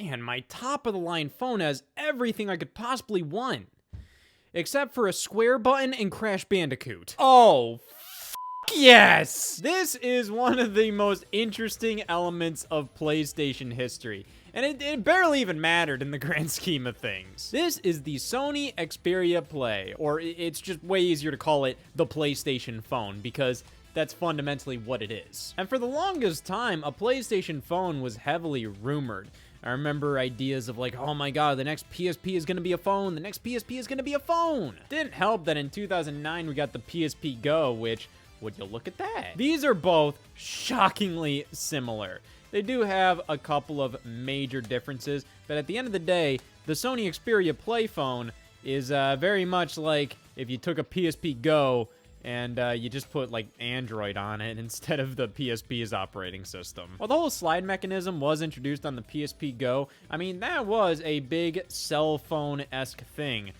Man, my top-of-the-line phone has everything I could possibly want. Except for a square button and Crash Bandicoot. Oh, yes! This is one of the most interesting elements of PlayStation history. And it barely even mattered in the grand scheme of things. This is the Sony Xperia Play, or it's just way easier to call it the PlayStation phone, because that's fundamentally what it is. And for the longest time, a PlayStation phone was heavily rumored. I remember ideas of like, oh my god, the next PSP is gonna be a phone, the next PSP is gonna be a phone. Didn't help that in 2009 we got the PSP Go, which, would you look at that? These are both shockingly similar. They do have a couple of major differences, but at the end of the day, the Sony Xperia Play phone is very much like if you took a PSP Go and you just put, like, Android on it instead of the PSP's operating system. While the whole slide mechanism was introduced on the PSP Go, I mean, that was a big cell phone-esque thing.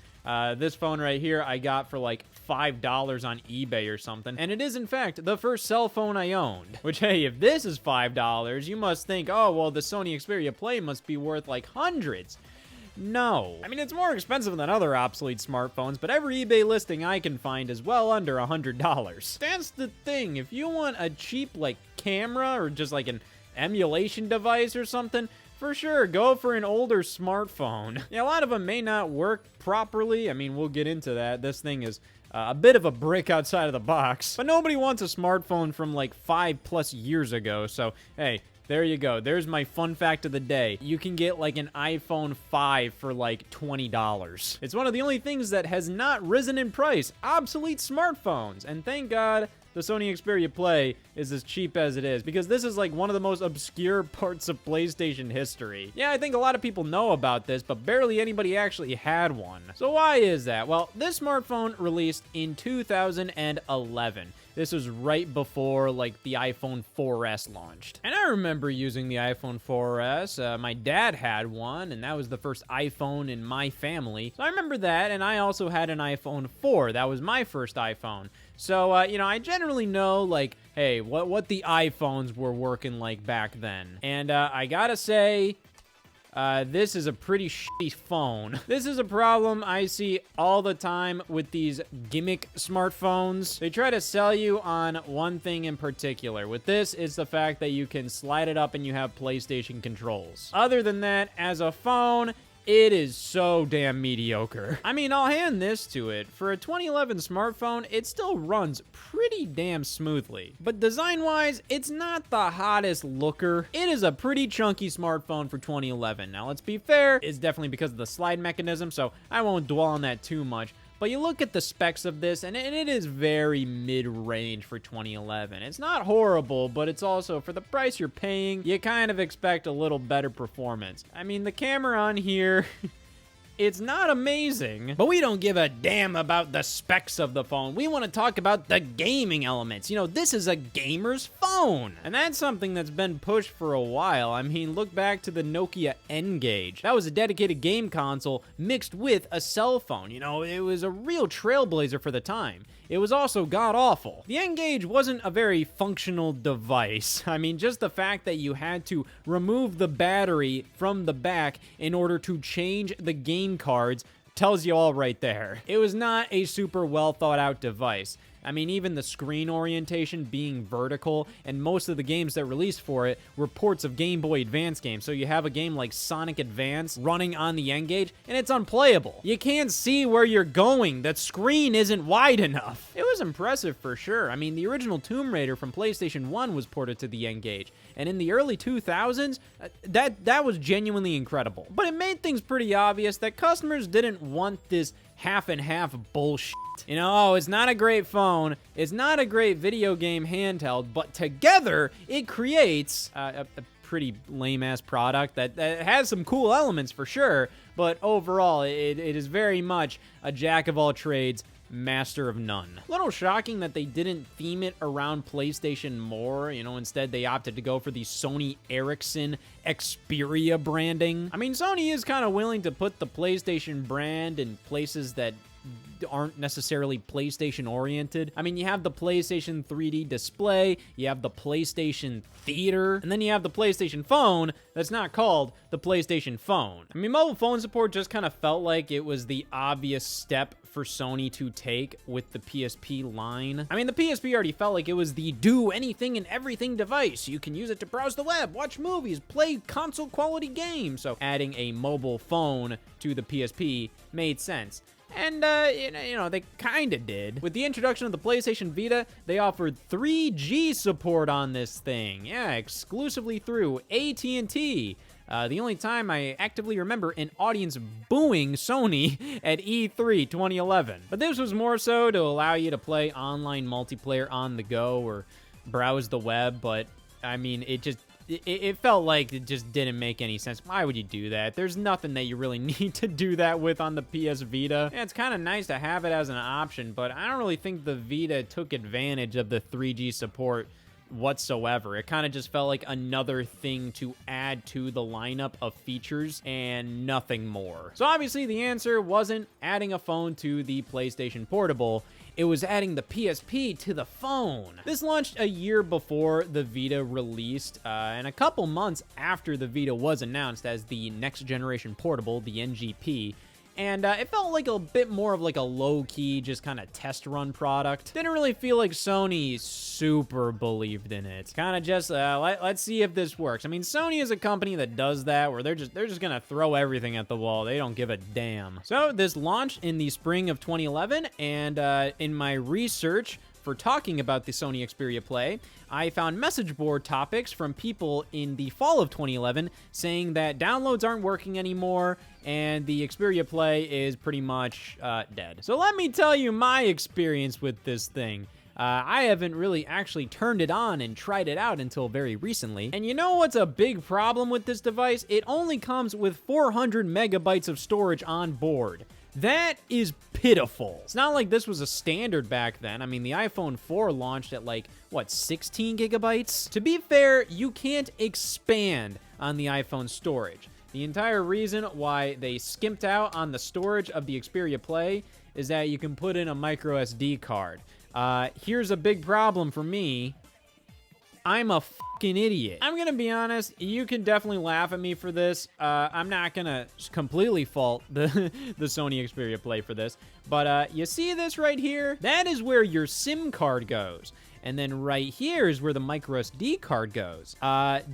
This phone right here I got for, like, $5 on eBay or something, and it is, in fact, the first cell phone I owned. Which, hey, if this is $5, you must think, oh, well, the Sony Xperia Play must be worth, like, hundreds. No. I mean, it's more expensive than other obsolete smartphones, but every eBay listing I can find is well under $100. That's the thing. If you want a cheap, like, camera or just, like, an emulation device or something, for sure, go for an older smartphone. Yeah, a lot of them may not work properly. I mean, we'll get into that. This thing is a bit of a brick outside of the box. But nobody wants a smartphone from, like, 5+ years ago, so, hey, there you go. There's my fun fact of the day. You can get like an iPhone 5 for like $20. It's one of the only things that has not risen in price. Obsolete smartphones. And thank God the Sony Xperia Play is as cheap as it is, because this is like one of the most obscure parts of PlayStation history. Yeah, I think a lot of people know about this, but barely anybody actually had one. So why is that? Well, this smartphone released in 2011. This was right before, like, the iPhone 4S launched. And I remember using the iPhone 4S. My dad had one, and that was the first iPhone in my family. So I remember that, and I also had an iPhone 4. That was my first iPhone. So, you know, I generally know, like, hey, what the iPhones were working like back then. And I gotta say, this is a pretty shitty phone. This is a problem I see all the time with these gimmick smartphones. They try to sell you on one thing in particular. With this, it's the fact that you can slide it up and you have PlayStation controls. Other than that, as a phone, it is so damn mediocre. I mean, I'll hand this to it. For a 2011 smartphone, it still runs pretty damn smoothly. But design-wise, it's not the hottest looker. It is a pretty chunky smartphone for 2011. Now, let's be fair, it's definitely because of the slide mechanism, so I won't dwell on that too much. But you look at the specs of this, and it is very mid-range for 2011. It's not horrible, but it's also, for the price you're paying, you kind of expect a little better performance. I mean, the camera on here, it's not amazing, but we don't give a damn about the specs of the phone. We want to talk about the gaming elements. You know, this is a gamer's phone, and that's something that's been pushed for a while. I mean, look back to the Nokia N-Gage. That was a dedicated game console mixed with a cell phone. You know, it was a real trailblazer for the time. It was also god-awful. The N-Gage wasn't a very functional device. I mean, just the fact that you had to remove the battery from the back in order to change the game cards tells you all right there. It was not a super well thought out device. I mean, even the screen orientation being vertical, and most of the games that released for it were ports of Game Boy Advance games. So you have a game like Sonic Advance running on the N-Gage, and it's unplayable. You can't see where you're going. The screen isn't wide enough. It was impressive for sure. I mean, the original Tomb Raider from PlayStation 1 was ported to the N-Gage, and in the early 2000s, that was genuinely incredible. But it made things pretty obvious that customers didn't want this half and half bullshit. You know, oh, it's not a great phone, it's not a great video game handheld, but together it creates a pretty lame-ass product that has some cool elements for sure, but overall it is very much a jack-of-all-trades, master of none. A little shocking that they didn't theme it around PlayStation more, you know, instead they opted to go for the Sony Ericsson Xperia branding. I mean, Sony is kind of willing to put the PlayStation brand in places that aren't necessarily PlayStation oriented. I mean, you have the PlayStation 3D display, you have the PlayStation Theater, and then you have the PlayStation Phone that's not called the PlayStation Phone. I mean, mobile phone support just kind of felt like it was the obvious step for Sony to take with the PSP line. I mean, the PSP already felt like it was the do anything and everything device. You can use it to browse the web, watch movies, play console quality games. So adding a mobile phone to the PSP made sense. And, you know, they kind of did. With the introduction of the PlayStation Vita, they offered 3G support on this thing. Yeah, exclusively through AT&T. The only time I actively remember an audience booing Sony at E3 2011. But this was more so to allow you to play online multiplayer on the go or browse the web, but, I mean, it felt like it just didn't make any sense. Why would you do that? There's nothing that you really need to do that with on the PS Vita. Yeah, it's kind of nice to have it as an option, but I don't really think the Vita took advantage of the 3G support whatsoever. It kind of just felt like another thing to add to the lineup of features and nothing more. So obviously the answer wasn't adding a phone to the PlayStation Portable. It was adding the PSP to the phone. This launched a year before the Vita released, and a couple months after the Vita was announced as the next generation portable, the NGP. And it felt like a bit more of like a low-key, just kind of test run product. Didn't really feel like Sony super believed in it. Kind of just, let's see if this works. I mean, Sony is a company that does that, where they're just gonna throw everything at the wall. They don't give a damn. So this launched in the spring of 2011, and in my research for talking about the Sony Xperia Play, I found message board topics from people in the fall of 2011 saying that downloads aren't working anymore and the Xperia Play is pretty much dead. So let me tell you my experience with this thing. I haven't really actually turned it on and tried it out until very recently. And you know what's a big problem with this device? It only comes with 400 megabytes of storage on board. That is pitiful. It's not like this was a standard back then. I mean, the iPhone 4 launched at like, what, 16 gigabytes? To be fair, you can't expand on the iPhone storage. The entire reason why they skimped out on the storage of the Xperia Play is that you can put in a micro SD card. Here's a big problem for me. I'm a fucking idiot. I'm gonna be honest, you can definitely laugh at me for this. I'm not gonna completely fault the Sony Xperia Play for this, but you see this right here? That is where your SIM card goes. And then right here is where the micro SD card goes.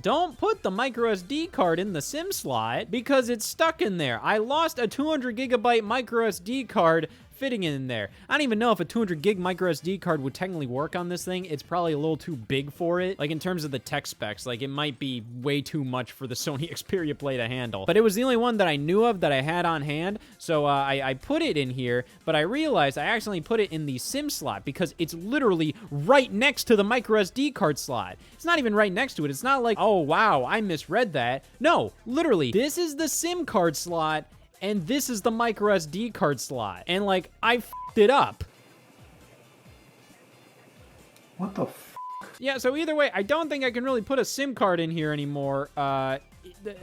Don't put the micro SD card in the SIM slot because it's stuck in there. I lost a 200 gigabyte micro SD card fitting in there. I don't even know if a 200 gig micro SD card would technically work on this thing. It's probably a little too big for it. Like in terms of the tech specs, like it might be way too much for the Sony Xperia Play to handle. But it was the only one that I knew of that I had on hand. So I put it in here, but I realized I accidentally put it in the SIM slot because it's literally right next to the micro SD card slot. It's not even right next to it. It's not like, oh wow, I misread that. No, literally, this is the SIM card slot and this is the micro SD card slot. And like, I f***ed it up. What the f***? Yeah, so either way, I don't think I can really put a SIM card in here anymore. A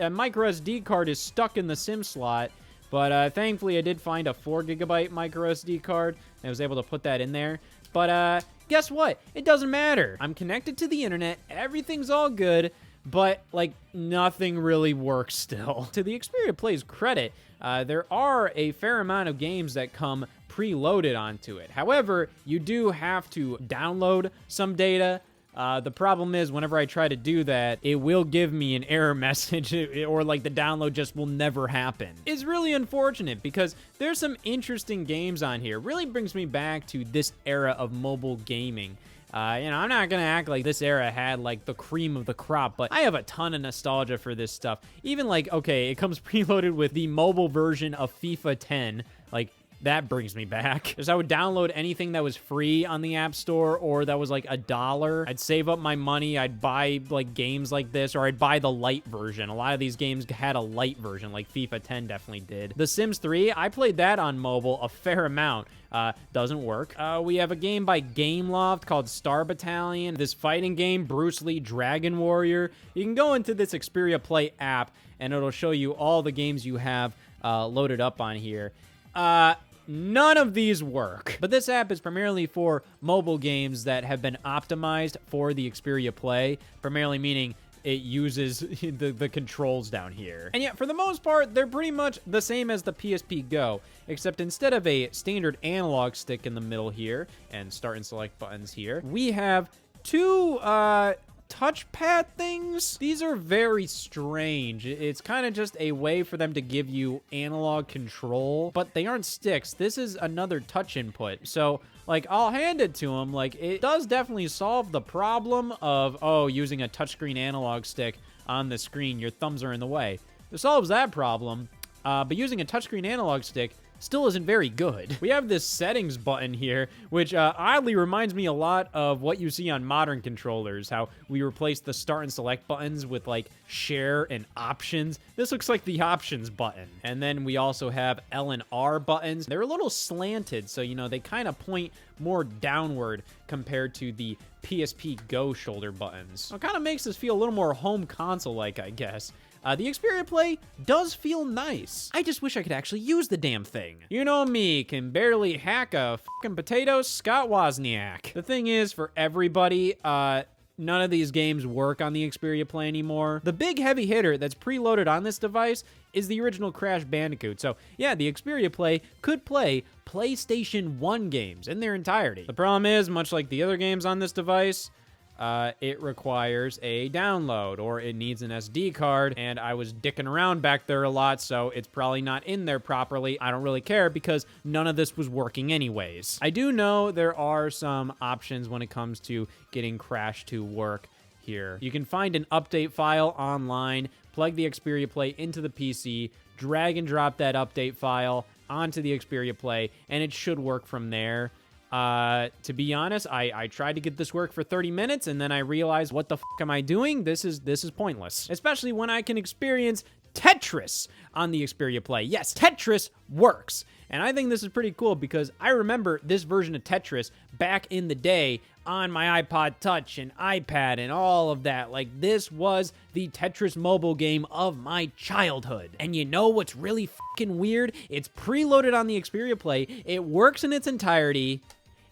micro SD card is stuck in the SIM slot, but thankfully I did find a 4 gigabyte micro SD card, and I was able to put that in there. But guess what? It doesn't matter. I'm connected to the internet, everything's all good, but like nothing really works still. To the Xperia Play's credit, there are a fair amount of games that come preloaded onto it. However, you do have to download some data. The problem is whenever I try to do that, it will give me an error message or like the download just will never happen. It's really unfortunate because there's some interesting games on here. It really brings me back to this era of mobile gaming. You know, I'm not gonna act like this era had like the cream of the crop, but I have a ton of nostalgia for this stuff. Even like, okay, it comes preloaded with the mobile version of FIFA 10, like that brings me back. Because I would download anything that was free on the App Store or that was like $1. I'd save up my money, I'd buy like games like this, or I'd buy the light version. A lot of these games had a light version, like FIFA 10 definitely did. The Sims 3, I played that on mobile a fair amount. Doesn't work. We have a game by Gameloft called Star Battalion. This fighting game, Bruce Lee Dragon Warrior. You can go into this Xperia Play app and it'll show you all the games you have loaded up on here. none of these work. But this app is primarily for mobile games that have been optimized for the Xperia Play, primarily meaning it uses the controls down here. And yet, for the most part, they're pretty much the same as the PSP Go, except instead of a standard analog stick in the middle here, and start and select buttons here, we have two, touchpad things. These are very strange. It's kind of just a way for them to give you analog control, but they aren't sticks. This is another touch input. So, like, I'll hand it to them. Like, it does definitely solve the problem of, oh, using a touchscreen analog stick on the screen, your thumbs are in the way. It solves that problem, but using a touchscreen analog stick still isn't very good. We have this settings button here, which oddly reminds me a lot of what you see on modern controllers, how we replace the start and select buttons with like share and options. This looks like the options button. And then we also have L and R buttons. They're a little slanted, so you know, they kind of point more downward compared to the PSP Go shoulder buttons. So it kind of makes this feel a little more home console-like, I guess. The Xperia Play does feel nice. I just wish I could actually use the damn thing. You know me, can barely hack a fucking potato, Scott Wozniak. The thing is, for everybody, none of these games work on the Xperia Play anymore. The big heavy hitter that's preloaded on this device is the original Crash Bandicoot. So yeah, the Xperia Play could play PlayStation 1 games in their entirety. The problem is, much like the other games on this device, it requires a download, or it needs an SD card, and I was dicking around back there a lot, so it's probably not in there properly. I don't really care because none of this was working anyways. I do know there are some options when it comes to getting Crash to work here. You can find an update file online, plug the Xperia Play into the PC, drag and drop that update file onto the Xperia Play, and it should work from there. To be honest, I tried to get this work for 30 minutes, and then I realized, what the fuck am I doing? This is pointless. Especially when I can experience Tetris on the Xperia Play. Yes, Tetris works. And I think this is pretty cool because I remember this version of Tetris back in the day on my iPod Touch and iPad and all of that. Like, this was the Tetris mobile game of my childhood. And you know what's really fucking weird? It's preloaded on the Xperia Play. It works in its entirety,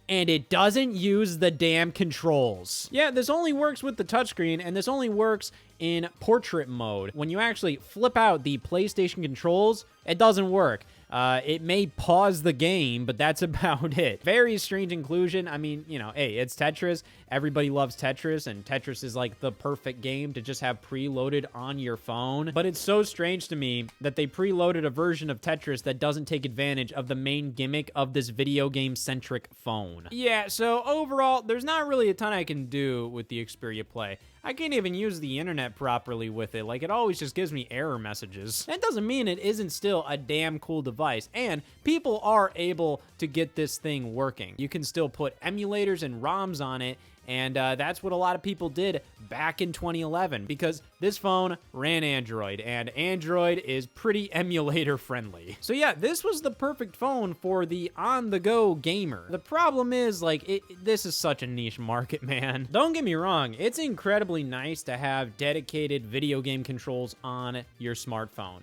and it doesn't use the damn controls. Yeah, this only works with the touchscreen, and this only works in portrait mode. When you actually flip out the PlayStation controls, it doesn't work. It may pause the game, but that's about it. Very strange inclusion. I mean, you know, hey, it's Tetris. Everybody loves Tetris, and Tetris is like the perfect game to just have preloaded on your phone. But it's so strange to me that they preloaded a version of Tetris that doesn't take advantage of the main gimmick of this video game-centric phone. Yeah, so overall, there's not really a ton I can do with the Xperia Play. I can't even use the internet properly with it. Like, it always just gives me error messages. That doesn't mean it isn't still a damn cool device, and people are able to get this thing working. You can still put emulators and ROMs on it, and that's what a lot of people did back in 2011, because this phone ran Android, and Android is pretty emulator friendly. So yeah, this was the perfect phone for the on-the-go gamer. The problem is, like, this is such a niche market, man. Don't get me wrong, it's incredibly nice to have dedicated video game controls on your smartphone.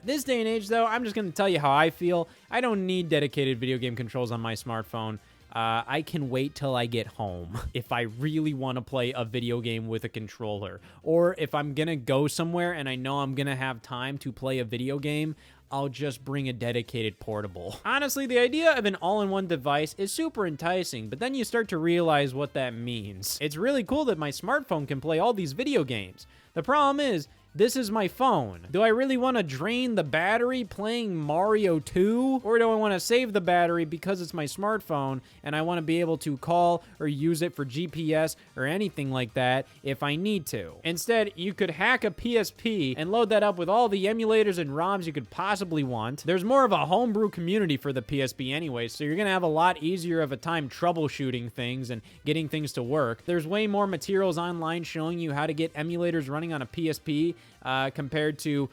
This day and age, though, I'm just going to tell you how I feel. I don't need dedicated video game controls on my smartphone. I can wait till I get home if I really want to play a video game with a controller. Or if I'm going to go somewhere and I know I'm going to have time to play a video game, I'll just bring a dedicated portable. Honestly, the idea of an all-in-one device is super enticing, but then you start to realize what that means. It's really cool that my smartphone can play all these video games. The problem is, this is my phone. Do I really want to drain the battery playing Mario 2? Or do I want to save the battery because it's my smartphone and I want to be able to call or use it for GPS or anything like that if I need to? Instead, you could hack a PSP and load that up with all the emulators and ROMs you could possibly want. There's more of a homebrew community for the PSP anyway, so you're going to have a lot easier of a time troubleshooting things and getting things to work. There's way more materials online showing you how to get emulators running on a PSP compared to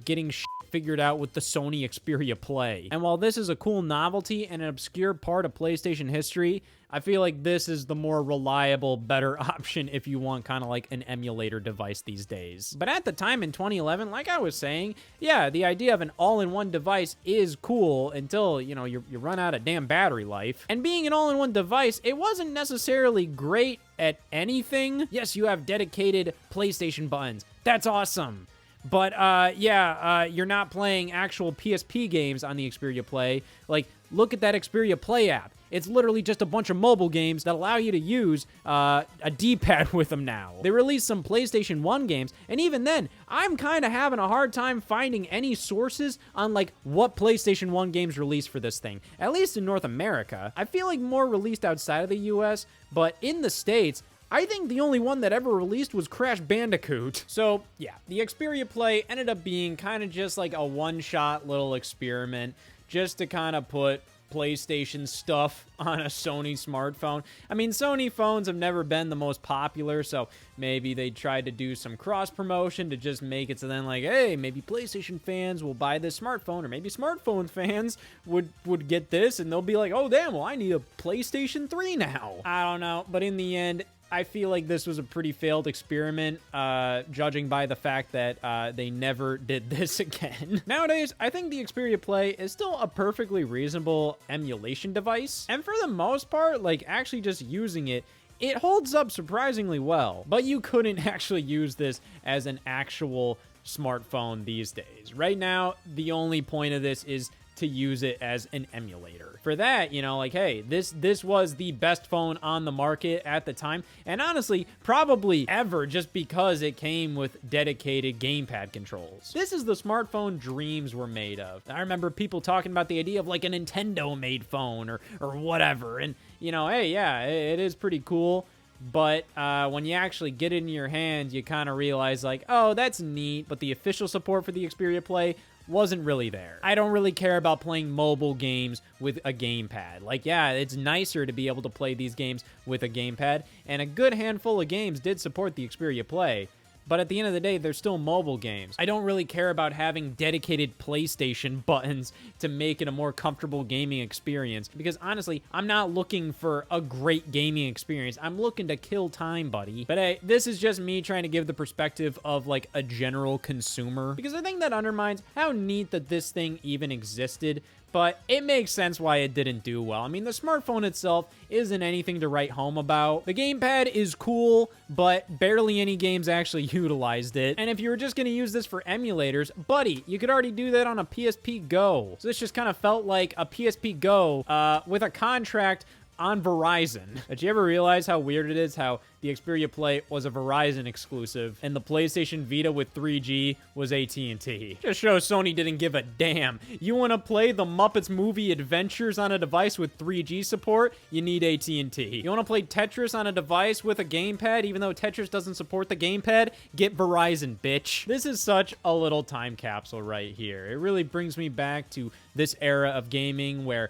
getting figured out with the Sony Xperia Play. And while this is a cool novelty and an obscure part of PlayStation history, I feel like this is the more reliable, better option if you want kind of like an emulator device these days. But at the time in 2011, like I was saying, yeah, the idea of an all-in-one device is cool until, you know, you run out of damn battery life. And being an all-in-one device, it wasn't necessarily great at anything. Yes, you have dedicated PlayStation buttons. That's awesome. But, you're not playing actual PSP games on the Xperia Play. Like, look at that Xperia Play app. It's literally just a bunch of mobile games that allow you to use a D-pad with them now. They released some PlayStation 1 games, and even then, I'm kind of having a hard time finding any sources on, like, what PlayStation 1 games released for this thing. At least in North America. I feel like more released outside of the US, but in the States, I think the only one that ever released was Crash Bandicoot. So, yeah, the Xperia Play ended up being kind of just like a one-shot little experiment just to kind of put PlayStation stuff on a Sony smartphone. I mean, Sony phones have never been the most popular, so maybe they tried to do some cross-promotion to just make it so then, like, hey, maybe PlayStation fans will buy this smartphone, or maybe smartphone fans would get this, and they'll be like, oh, damn, well, I need a PlayStation 3 now. I don't know, but in the end, I feel like this was a pretty failed experiment, judging by the fact that they never did this again. Nowadays, I think the Xperia Play is still a perfectly reasonable emulation device, and for the most part, like, actually just using it, it holds up surprisingly well. But you couldn't actually use this as an actual smartphone these days. Right now, the only point of this is to use it as an emulator. For that, you know, like, hey, this was the best phone on the market at the time, and honestly, probably ever, just because it came with dedicated gamepad controls. This is the smartphone dreams were made of. I remember people talking about the idea of like a Nintendo-made phone or whatever, and, you know, hey, yeah, it is pretty cool. But when you actually get it in your hands, you kind of realize, like, oh, that's neat, but the official support for the Xperia Play wasn't really there. I don't really care about playing mobile games with a gamepad. Like, yeah, it's nicer to be able to play these games with a gamepad, and a good handful of games did support the Xperia Play. But at the end of the day, they're still mobile games. I don't really care about having dedicated PlayStation buttons to make it a more comfortable gaming experience, because honestly, I'm not looking for a great gaming experience. I'm looking to kill time, buddy. But hey, this is just me trying to give the perspective of like a general consumer, because I think that undermines how neat that this thing even existed. But it makes sense why it didn't do well. I mean, the smartphone itself isn't anything to write home about. The gamepad is cool, but barely any games actually utilized it. And if you were just going to use this for emulators, buddy, you could already do that on a PSP Go. So this just kind of felt like a PSP Go with a contract on Verizon. Did you ever realize how weird it is how the Xperia Play was a Verizon exclusive and the PlayStation Vita with 3G was AT&T? Just shows Sony didn't give a damn. You want to play the Muppets Movie Adventures on a device with 3G support? You need AT&T. You want to play Tetris on a device with a gamepad even though Tetris doesn't support the gamepad? Get Verizon, bitch. This is such a little time capsule right here. It really brings me back to this era of gaming where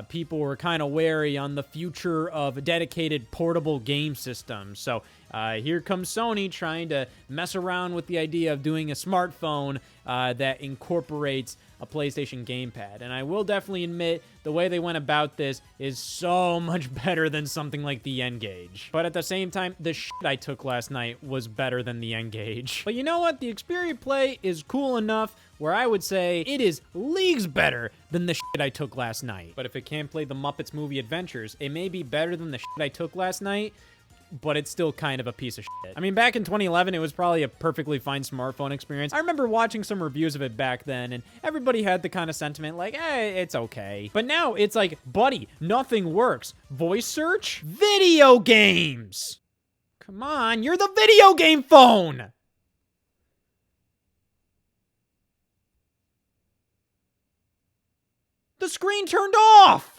people were kind of wary on the future of dedicated portable game systems. So here comes Sony trying to mess around with the idea of doing a smartphone that incorporates a PlayStation gamepad. And I will definitely admit the way they went about this is so much better than something like the N-Gage. But at the same time, the shit I took last night was better than the N-Gage. But you know what? The Xperia Play is cool enough where I would say it is leagues better than the shit I took last night. But if it can't play the Muppets Movie Adventures, it may be better than the shit I took last night, but it's still kind of a piece of shit. I mean, back in 2011, it was probably a perfectly fine smartphone experience. I remember watching some reviews of it back then, and everybody had the kind of sentiment like, hey, it's okay. But now it's like, buddy, nothing works. Voice search? Video games! Come on, you're the video game phone! The screen turned off!